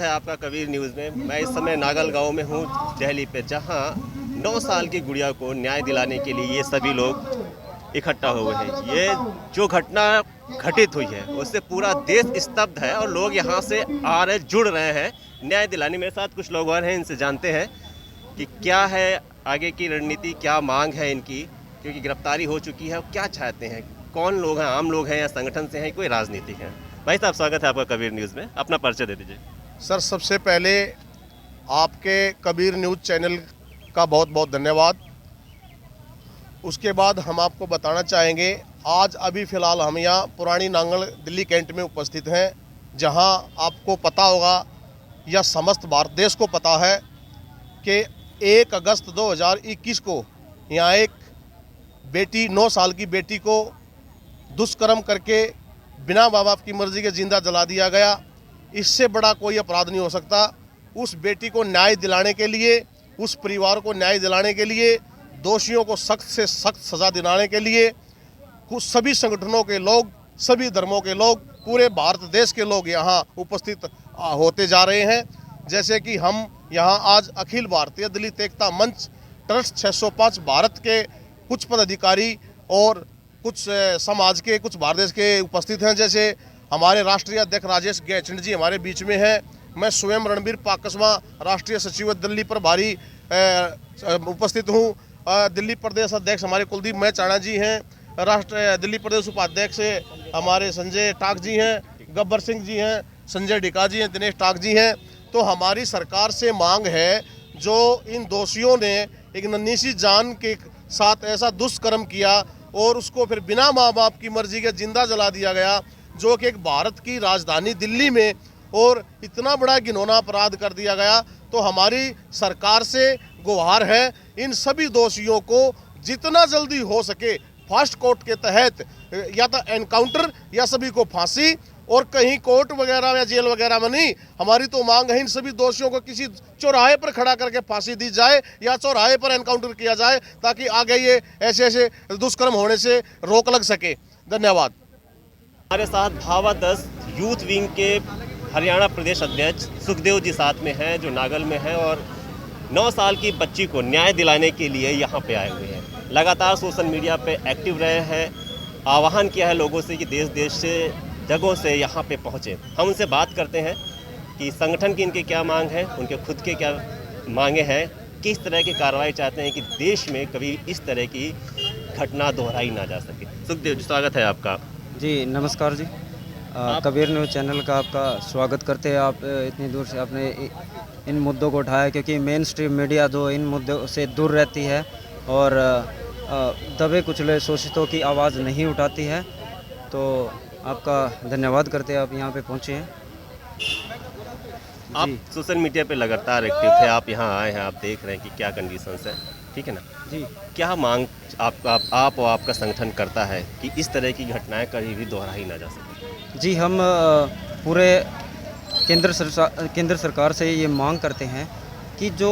है आपका कबीर न्यूज़ में। मैं इस समय नागल गांव में हूं दिल्ली पे, जहां 9 साल की गुड़िया को न्याय दिलाने के लिए ये सभी लोग इकट्ठा हुए हैं। ये जो घटना घटित हुई है उससे पूरा देश स्तब्ध है और लोग यहां से आ रहे जुड़ रहे हैं न्याय दिलाने। मेरे साथ कुछ लोग और हैं, इनसे जानते हैं कि क्या है आगे की रणनीति, क्या मांग है इनकी, क्योंकि गिरफ्तारी हो चुकी है। क्या चाहते हैं, कौन लोग हैं, आम लोग हैं या संगठन से हैं, कोई राजनीतिक है। भाई साहब, स्वागत है आपका कबीर न्यूज़ में। अपना परिचय दे दीजिए। सर, सबसे पहले आपके कबीर न्यूज़ चैनल का बहुत बहुत धन्यवाद। उसके बाद हम आपको बताना चाहेंगे, आज अभी फ़िलहाल हम यहाँ पुरानी नांगल दिल्ली कैंट में उपस्थित हैं, जहाँ आपको पता होगा या समस्त भारत देश को पता है कि 1 अगस्त 2021 को यहाँ एक बेटी, 9 साल की बेटी को दुष्कर्म करके बिना माँ बाप की मर्जी के जिंदा जला दिया गया। इससे बड़ा कोई अपराध नहीं हो सकता। उस बेटी को न्याय दिलाने के लिए, उस परिवार को न्याय दिलाने के लिए, दोषियों को सख्त से सख्त सज़ा दिलाने के लिए कुछ सभी संगठनों के लोग, सभी धर्मों के लोग, पूरे भारत देश के लोग यहाँ उपस्थित होते जा रहे हैं। जैसे कि हम यहाँ आज अखिल भारतीय दलित एकता मंच ट्रस्ट 605 भारत के कुछ पदाधिकारी और कुछ समाज के, कुछ भारत देश के उपस्थित हैं। जैसे हमारे राष्ट्रीय अध्यक्ष राजेश गैचंड जी हमारे बीच में हैं। मैं स्वयं रणबीर पाकस्मा, राष्ट्रीय सचिव दिल्ली प्रभारी उपस्थित हूँ। दिल्ली प्रदेश अध्यक्ष हमारे कुलदीप चाणा जी हैं। दिल्ली प्रदेश उपाध्यक्ष हमारे संजय टाक जी हैं, गब्बर सिंह जी हैं, संजय डिका जी हैं, दिनेश टाक जी हैं। तो हमारी सरकार से मांग है, जो इन दोषियों ने एक नन्ही सी जान के साथ ऐसा दुष्कर्म किया और उसको फिर बिना माँ बाप की मर्जी के जिंदा जला दिया गया, जो कि एक भारत की राजधानी दिल्ली में, और इतना बड़ा घिनौना अपराध कर दिया गया। तो हमारी सरकार से गुहार है, इन सभी दोषियों को जितना जल्दी हो सके फास्ट कोर्ट के तहत या तो एनकाउंटर या सभी को फांसी, और कहीं कोर्ट वगैरह या जेल वगैरह में नहीं। हमारी तो मांग है, इन सभी दोषियों को किसी चौराहे पर खड़ा करके फांसी दी जाए या चौराहे पर एनकाउंटर किया जाए, ताकि आगे ये ऐसे दुष्कर्म होने से रोक लग सके। धन्यवाद। हमारे साथ भावा 10 यूथ विंग के हरियाणा प्रदेश अध्यक्ष सुखदेव जी साथ में हैं, जो नागल में हैं और 9 साल की बच्ची को न्याय दिलाने के लिए यहाँ पे आए हुए हैं। लगातार सोशल मीडिया पे एक्टिव रहे हैं, आह्वान किया है लोगों से कि देश देश से, जगहों से यहाँ पे पहुँचे। हम उनसे बात करते हैं कि संगठन की इनके क्या मांग है, उनके खुद के क्या मांगे हैं, किस तरह की कार्रवाई चाहते हैं कि देश में कभी इस तरह की घटना दोहराई ना जा सके। सुखदेव जी, स्वागत है आपका। जी नमस्कार जी। कबीर न्यूज़ चैनल का आपका स्वागत करते हैं। आप इतनी दूर से आपने इन मुद्दों को उठाया, क्योंकि मेन स्ट्रीम मीडिया जो इन मुद्दों से दूर रहती है और दबे कुचले शोषितों की आवाज़ नहीं उठाती है। तो आपका धन्यवाद करते हैं, आप यहाँ पे पहुँचे हैं। आप सोशल मीडिया पे लगातार एक्टिव थे, आप यहाँ आए हैं, आप देख रहे हैं कि क्या कंडीशंस है, ठीक है ना जी। क्या मांग आप और आपका संगठन करता है कि इस तरह की घटनाएं कभी भी दोहराई ना जा सके? जी, हम पूरे केंद्र सरकार से ये मांग करते हैं कि जो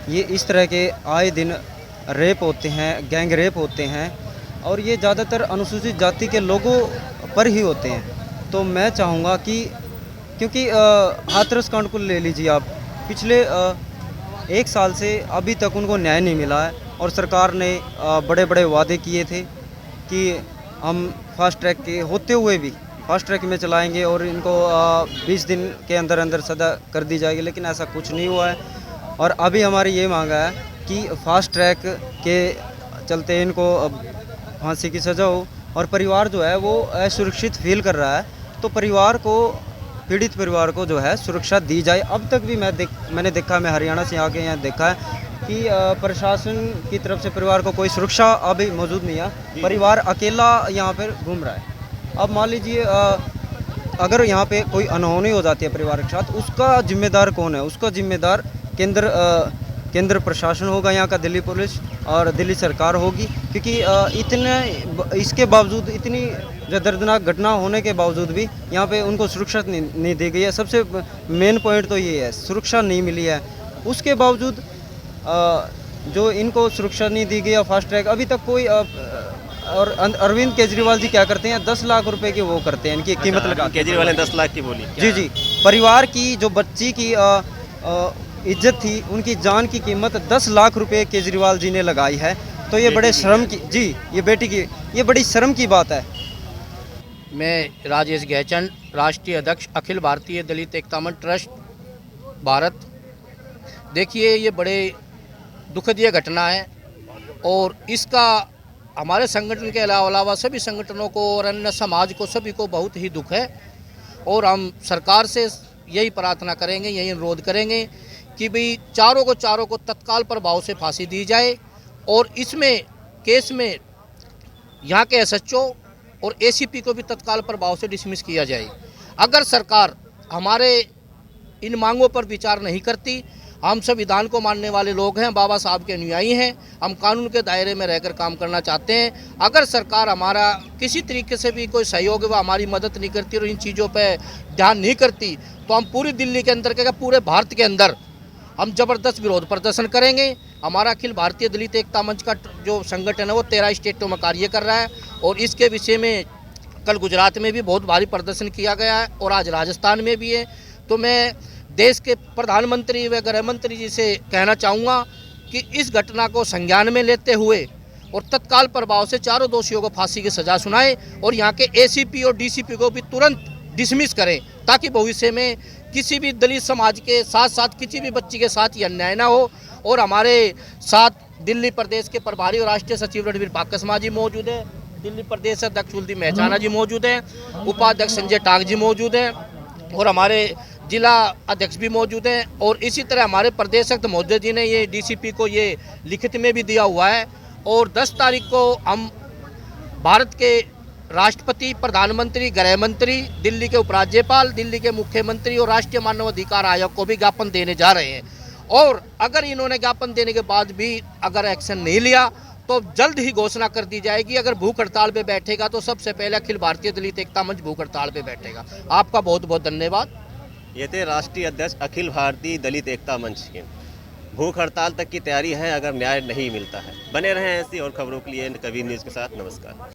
ये इस तरह के आए दिन रेप होते हैं, गैंग रेप होते हैं, और ये ज़्यादातर अनुसूचित जाति के लोगों पर ही होते हैं। तो मैं चाहूँगा कि, क्योंकि हाथरस कांड को ले लीजिए आप, पिछले 1 साल से अभी तक उनको न्याय नहीं मिला है, और सरकार ने बड़े बड़े वादे किए थे कि हम फास्ट ट्रैक के होते हुए भी फास्ट ट्रैक में चलाएंगे और इनको 20 दिन के अंदर अंदर सज़ा कर दी जाएगी, लेकिन ऐसा कुछ नहीं हुआ है। और अभी हमारी ये मांग है कि फास्ट ट्रैक के चलते इनको फांसी की सज़ा हो, और परिवार जो है वो असुरक्षित फील कर रहा है, तो परिवार को, पीड़ित परिवार को जो है सुरक्षा दी जाए। अब तक भी मैंने देखा, मैं हरियाणा से आके यहाँ देखा है कि प्रशासन की तरफ से परिवार को कोई सुरक्षा अभी मौजूद नहीं है। परिवार अकेला यहाँ पर घूम रहा है। अब मान लीजिए अगर यहाँ पे कोई अनहोनी हो जाती है परिवार के साथ, उसका जिम्मेदार कौन है? उसका जिम्मेदार केंद्र प्रशासन होगा, यहाँ का दिल्ली पुलिस और दिल्ली सरकार होगी, क्योंकि इसके बावजूद, इतनी दर्दनाक घटना होने के बावजूद भी यहाँ पे उनको सुरक्षा नहीं दी गई है। सबसे मेन पॉइंट तो ये है, सुरक्षा नहीं मिली है। उसके बावजूद जो इनको सुरक्षा नहीं दी गई है, फास्ट ट्रैक अभी तक कोई और अरविंद केजरीवाल जी क्या करते हैं, 10 लाख रुपए की वो करते हैं, इनकी कीमत लगा। केजरीवाल ने 10 लाख की बोली। जी जी, परिवार की जो बच्ची की इज्जत थी, उनकी जान की कीमत 10 लाख रुपए केजरीवाल जी ने लगाई है। तो ये बड़े शर्म की जी, ये बेटी की ये बड़ी शर्म की बात है। मैं राजेश गहचंद, राष्ट्रीय अध्यक्ष अखिल भारतीय दलित एकता मंच ट्रस्ट भारत। देखिए, ये बड़े दुखद घटना है और इसका हमारे संगठन के अलावा सभी संगठनों को और अन्य समाज को सभी को बहुत ही दुख है। और हम सरकार से यही प्रार्थना करेंगे, यही अनुरोध करेंगे कि भाई चारों को तत्काल प्रभाव से फांसी दी जाए और इसमें केस में यहाँ के एसएचओ और एसीपी को भी तत्काल प्रभाव से डिसमिस किया जाए। अगर सरकार हमारे इन मांगों पर विचार नहीं करती, हम संविधान को मानने वाले लोग हैं, बाबा साहब के अनुयायी हैं, हम कानून के दायरे में रहकर काम करना चाहते हैं। अगर सरकार हमारा किसी तरीके से भी कोई सहयोग व हमारी मदद नहीं करती और इन चीज़ों पर ध्यान नहीं करती, तो हम पूरी दिल्ली के अंदर क्या पूरे भारत के अंदर हम ज़बरदस्त विरोध प्रदर्शन करेंगे। हमारा अखिल भारतीय दलित एकता मंच का जो संगठन है वो 13 स्टेटों में कार्य कर रहा है और इसके विषय में कल गुजरात में भी बहुत भारी प्रदर्शन किया गया है और आज राजस्थान में भी है। तो मैं देश के प्रधानमंत्री व गृह मंत्री जी से कहना चाहूँगा कि इस घटना को संज्ञान में लेते हुए और तत्काल प्रभाव से चारों दोषियों को फांसी की सज़ा सुनाएं और यहाँ के एसीपी और डीसीपी को भी तुरंत डिसमिस करें, ताकि भविष्य में किसी भी दलित समाज के साथ साथ किसी भी बच्ची के साथ ये अन्याय ना हो। और हमारे साथ दिल्ली प्रदेश के प्रभारी और राष्ट्रीय सचिव रणवीर पाकसमा जी मौजूद हैं, दिल्ली प्रदेश अध्यक्ष कुलदीप मेहचाना जी मौजूद हैं, उपाध्यक्ष संजय टाक जी मौजूद हैं और हमारे जिला अध्यक्ष भी मौजूद हैं। और इसी तरह हमारे प्रदेश अध्यक्ष महोदय जी ने ये डीसीपी को ये लिखित में भी दिया हुआ है। और 10 तारीख को हम भारत के राष्ट्रपति, प्रधानमंत्री, गृह मंत्री, दिल्ली के उपराज्यपाल, दिल्ली के मुख्यमंत्री और राष्ट्रीय मानव अधिकार आयोग को भी ज्ञापन देने जा रहे हैं। और अगर इन्होंने ज्ञापन देने के बाद भी अगर एक्शन नहीं लिया तो जल्द ही घोषणा कर दी जाएगी। अगर भूख हड़ताल पे बैठेगा तो सबसे पहले अखिल भारतीय दलित एकता मंच भूख हड़ताल पे बैठेगा। आपका बहुत बहुत धन्यवाद। ये थे राष्ट्रीय अध्यक्ष अखिल भारतीय दलित एकता मंच के। भूख हड़ताल तक की तैयारी है अगर न्याय नहीं मिलता है। बने रहें ऐसी और खबरों के लिए कबीर न्यूज़ के साथ। नमस्कार।